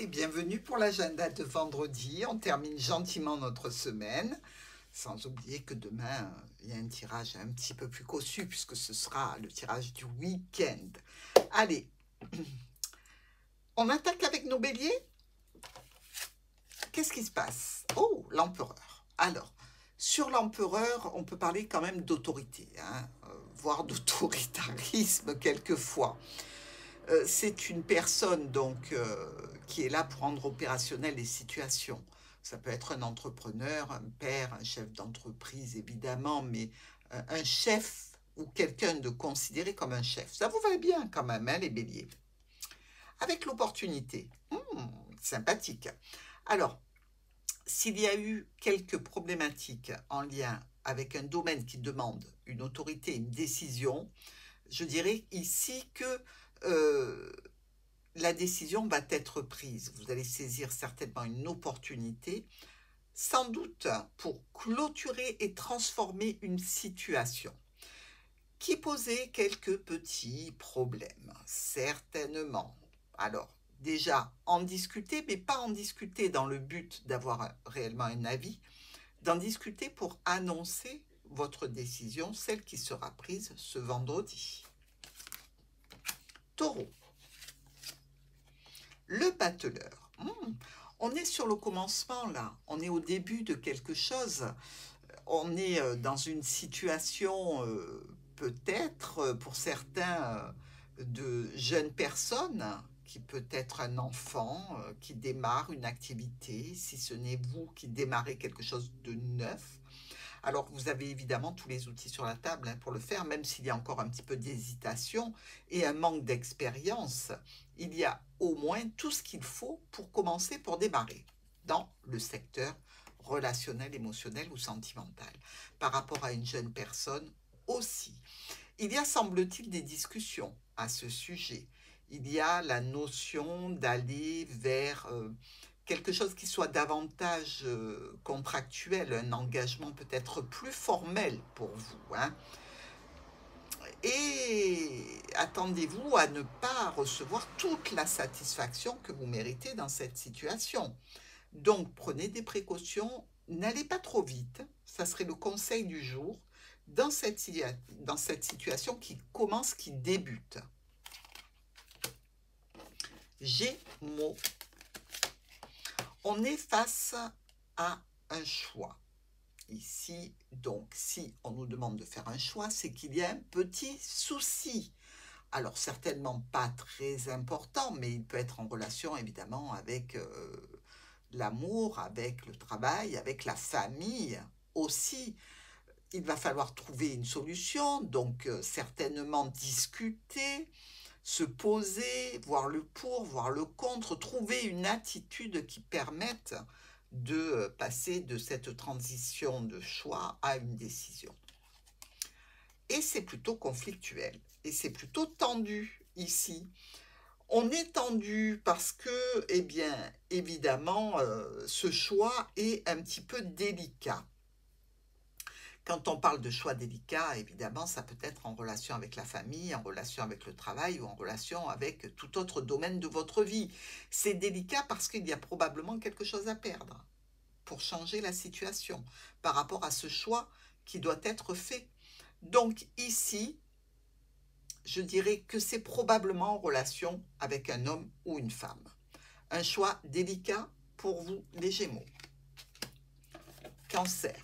et bienvenue pour l'agenda de vendredi. On termine gentiment notre semaine, sans oublier que demain, il y a un tirage un petit peu plus cossu puisque ce sera le tirage du week-end. Allez, on attaque avec nos béliers. Qu'est-ce qui se passe? Oh, l'empereur. Alors, sur l'empereur, on peut parler quand même d'autorité, voire d'autoritarisme quelquefois. C'est une personne donc qui est là pour rendre opérationnelles les situations. Ça peut être un entrepreneur, un père, un chef d'entreprise évidemment, mais un chef ou quelqu'un de considéré comme un chef. Ça vous va bien quand même, hein, les béliers. Avec l'opportunité, sympathique. Alors, s'il y a eu quelques problématiques en lien avec un domaine qui demande une autorité, une décision, je dirais ici que la décision va être prise. Vous allez saisir certainement une opportunité, sans doute pour clôturer et transformer une situation qui posait quelques petits problèmes, certainement. Alors, déjà, en discuter, mais pas en discuter dans le but d'avoir réellement un avis, d'en discuter pour annoncer votre décision, celle qui sera prise ce vendredi. Taureau. Le battleur. On est sur le commencement là, on est au début de quelque chose. On est dans une situation peut-être pour certains de jeunes personnes, qui peut être un enfant qui démarre une activité, si ce n'est vous qui démarrez quelque chose de neuf. Alors, vous avez évidemment tous les outils sur la table pour le faire, même s'il y a encore un petit peu d'hésitation et un manque d'expérience. Il y a au moins tout ce qu'il faut pour commencer, pour démarrer dans le secteur relationnel, émotionnel ou sentimental. Par rapport à une jeune personne aussi. Il y a, semble-t-il, des discussions à ce sujet. Il y a la notion d'aller vers quelque chose qui soit davantage contractuel, un engagement peut-être plus formel pour vous. Et attendez-vous à ne pas recevoir toute la satisfaction que vous méritez dans cette situation. Donc, prenez des précautions, n'allez pas trop vite, ça serait le conseil du jour, dans cette situation qui commence, qui débute. Gémeaux. On est face à un choix. Ici, donc, si on nous demande de faire un choix, c'est qu'il y a un petit souci. Alors, certainement pas très important, mais il peut être en relation, évidemment, avec l'amour, avec le travail, avec la famille aussi. Il va falloir trouver une solution, donc certainement discuter, se poser, voir le pour, voir le contre, trouver une attitude qui permette de passer de cette transition de choix à une décision. Et c'est plutôt conflictuel, et c'est plutôt tendu ici. On est tendu parce que, eh bien, évidemment, ce choix est un petit peu délicat. Quand on parle de choix délicats, évidemment, ça peut être en relation avec la famille, en relation avec le travail ou en relation avec tout autre domaine de votre vie. C'est délicat parce qu'il y a probablement quelque chose à perdre pour changer la situation par rapport à ce choix qui doit être fait. Donc ici, je dirais que c'est probablement en relation avec un homme ou une femme. Un choix délicat pour vous, les Gémeaux. Cancer.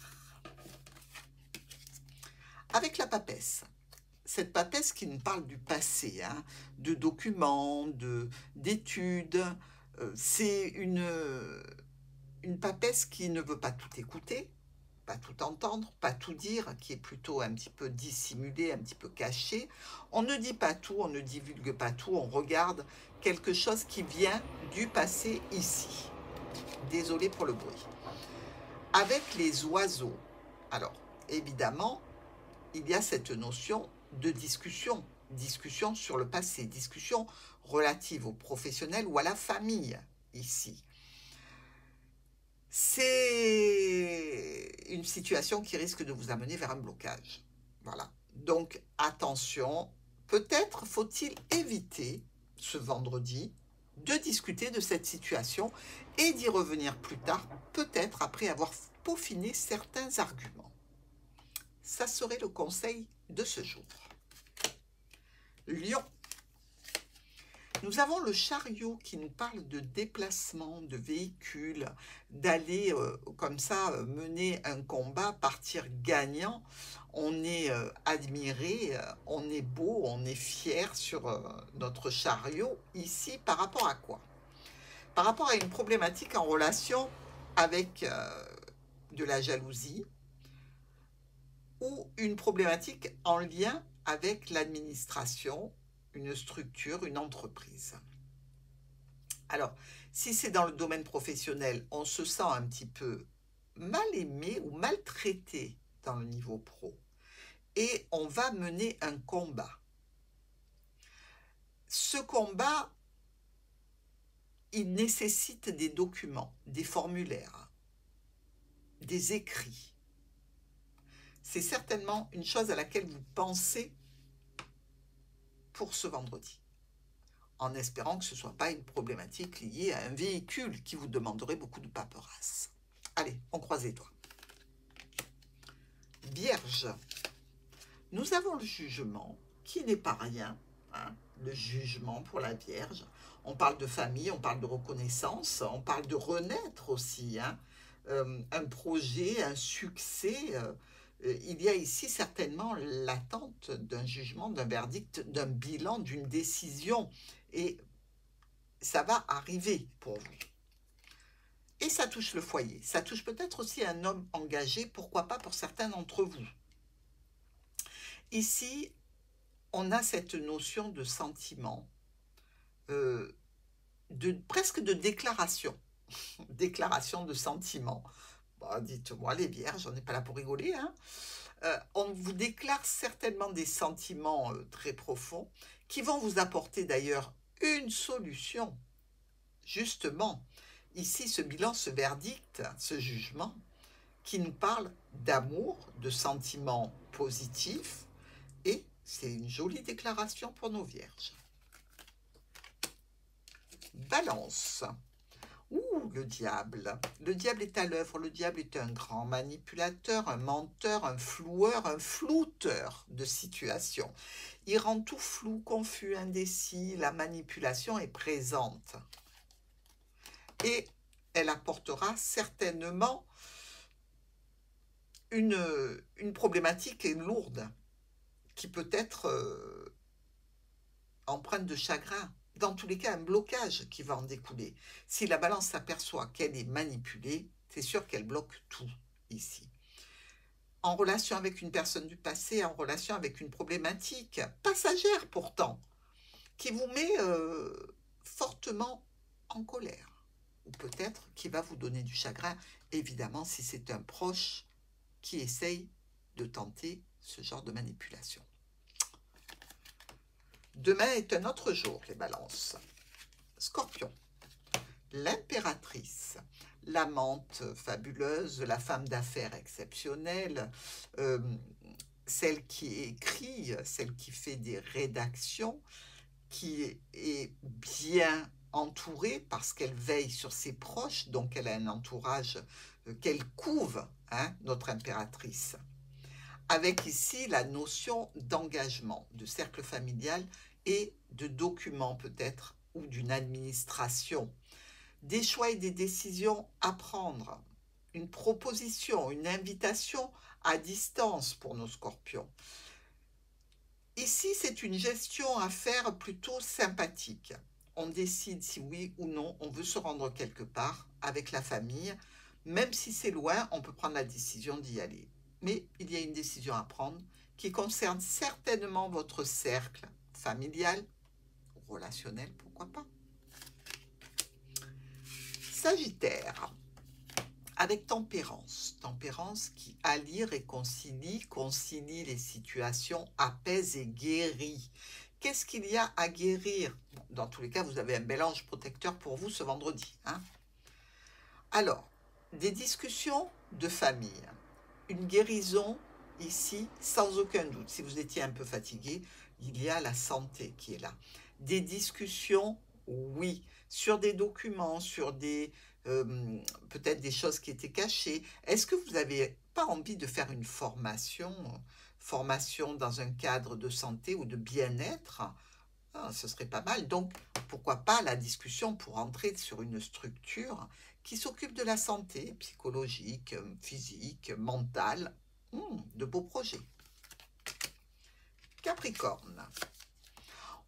Avec la papesse, cette papesse qui nous parle du passé, de documents, d'études, c'est une papesse qui ne veut pas tout écouter, pas tout entendre, pas tout dire, qui est plutôt un petit peu dissimulé, un petit peu caché. On ne dit pas tout, on ne divulgue pas tout, on regarde quelque chose qui vient du passé ici. Désolé pour le bruit. Avec les oiseaux, alors évidemment, il y a cette notion de discussion, discussion sur le passé, discussion relative au professionnel ou à la famille ici. C'est une situation qui risque de vous amener vers un blocage. Voilà. Donc, attention, peut-être faut-il éviter ce vendredi de discuter de cette situation et d'y revenir plus tard, peut-être après avoir peaufiné certains arguments. Ça serait le conseil de ce jour. Lion. Nous avons le chariot qui nous parle de déplacement, de véhicules, d'aller comme ça mener un combat, partir gagnant. On est admiré, on est beau, on est fier sur notre chariot. Ici, par rapport à quoi? Par rapport à une problématique en relation avec de la jalousie ou une problématique en lien avec l'administration, une structure, une entreprise. Alors, si c'est dans le domaine professionnel, on se sent un petit peu mal aimé ou maltraité dans le niveau pro. Et on va mener un combat. Ce combat, il nécessite des documents, des formulaires, des écrits. C'est certainement une chose à laquelle vous pensez pour ce vendredi, en espérant que ce ne soit pas une problématique liée à un véhicule qui vous demanderait beaucoup de paperasse. Allez, on croise les doigts. Vierge, nous avons le jugement, qui n'est pas rien, hein, le jugement pour la Vierge. On parle de famille, on parle de reconnaissance, on parle de renaître aussi, hein, un projet, un succès. Il y a ici certainement l'attente d'un jugement, d'un verdict, d'un bilan, d'une décision. Et ça va arriver pour vous. Et ça touche le foyer. Ça touche peut-être aussi un homme engagé, pourquoi pas pour certains d'entre vous. Ici, on a cette notion de sentiment, presque de déclaration. Déclaration de sentiment. Bon, dites-moi les vierges, on n'est pas là pour rigoler, hein. On vous déclare certainement des sentiments très profonds qui vont vous apporter d'ailleurs une solution. Justement, ici, ce bilan, ce verdict, ce jugement, qui nous parle d'amour, de sentiments positifs, et c'est une jolie déclaration pour nos vierges. Balance. Ouh, le diable. Le diable est à l'œuvre. Le diable est un grand manipulateur, un menteur, un floueur, un flouteur de situation. Il rend tout flou, confus, indécis. La manipulation est présente. Et elle apportera certainement une problématique lourde qui peut être empreinte de chagrin. Dans tous les cas, un blocage qui va en découler. Si la balance s'aperçoit qu'elle est manipulée, c'est sûr qu'elle bloque tout ici. En relation avec une personne du passé, en relation avec une problématique passagère pourtant, qui vous met fortement en colère. Ou peut-être qui va vous donner du chagrin, évidemment si c'est un proche qui essaye de tenter ce genre de manipulation. Demain est un autre jour, les balances. Scorpion, l'impératrice, l'amante fabuleuse, la femme d'affaires exceptionnelle, celle qui écrit, celle qui fait des rédactions, qui est bien entourée parce qu'elle veille sur ses proches, donc elle a un entourage qu'elle couve, hein, notre impératrice. Avec ici la notion d'engagement, de cercle familial et de documents peut-être, ou d'une administration. Des choix et des décisions à prendre. Une proposition, une invitation à distance pour nos scorpions. Ici, c'est une gestion à faire plutôt sympathique. On décide si oui ou non on veut se rendre quelque part avec la famille. Même si c'est loin, on peut prendre la décision d'y aller. Mais il y a une décision à prendre qui concerne certainement votre cercle familial, relationnel, pourquoi pas. Sagittaire, avec tempérance. Tempérance qui allie, réconcilie, concilie les situations, apaise et guérit. Qu'est-ce qu'il y a à guérir? Bon, dans tous les cas, vous avez un bel ange protecteur pour vous ce vendredi, hein. Alors, des discussions de famille. Une guérison ici, sans aucun doute. Si vous étiez un peu fatigué, il y a la santé qui est là. Des discussions Oui, sur des documents, sur des peut-être des choses qui étaient cachées. Est-ce que vous n'avez pas envie de faire une formation dans un cadre de santé ou de bien-être? Ah, ce serait pas mal. Donc, pourquoi pas la discussion pour entrer sur une structure qui s'occupe de la santé psychologique, physique, mentale. De beaux projets. Capricorne.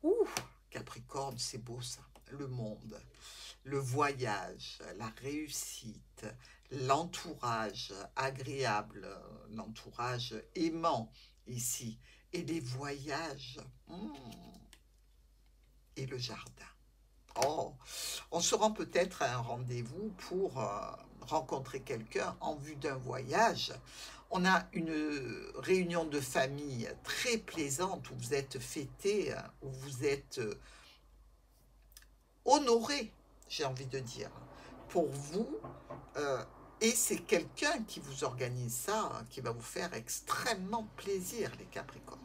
Ouh, Capricorne, c'est beau ça. Le monde, le voyage, la réussite, l'entourage agréable, l'entourage aimant ici, et les voyages, et le jardin. Oh, on se rend peut-être à un rendez-vous pour rencontrer quelqu'un en vue d'un voyage. On a une réunion de famille très plaisante où vous êtes fêtés, où vous êtes honorés, j'ai envie de dire, pour vous. Et c'est quelqu'un qui vous organise ça, qui va vous faire extrêmement plaisir, les Capricornes.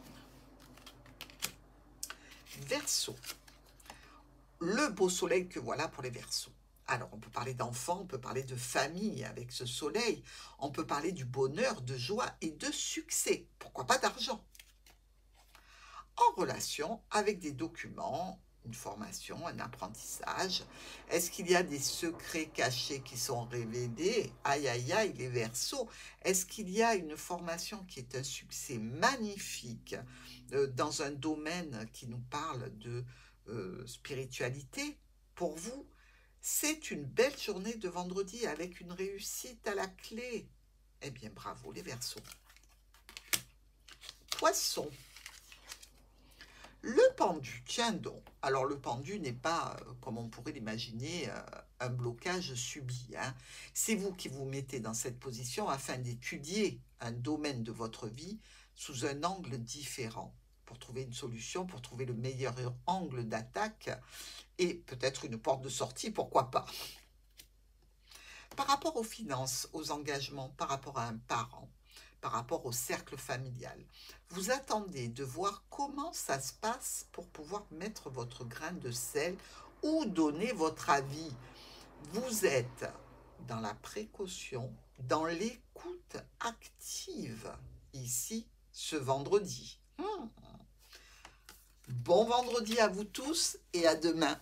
Verseau. Le beau soleil que voilà pour les Verseaux. Alors, on peut parler d'enfants, on peut parler de famille avec ce soleil, on peut parler du bonheur, de joie et de succès. Pourquoi pas d'argent? En relation avec des documents, une formation, un apprentissage. Est-ce qu'il y a des secrets cachés qui sont révélés? Aïe, aïe, aïe, les Verseaux. Est-ce qu'il y a une formation qui est un succès magnifique dans un domaine qui nous parle de spiritualité? Pour vous, c'est une belle journée de vendredi avec une réussite à la clé. Eh bien, bravo les Verseaux. Poisson. Le pendu, tiens donc. Alors le pendu n'est pas, comme on pourrait l'imaginer, un blocage subi, hein. C'est vous qui vous mettez dans cette position afin d'étudier un domaine de votre vie sous un angle différent, pour trouver une solution, pour trouver le meilleur angle d'attaque et peut-être une porte de sortie, pourquoi pas. Par rapport aux finances, aux engagements, par rapport à un parent, par rapport au cercle familial, vous attendez de voir comment ça se passe pour pouvoir mettre votre grain de sel ou donner votre avis. Vous êtes dans la précaution, dans l'écoute active, ici, ce vendredi. Bon vendredi à vous tous et à demain.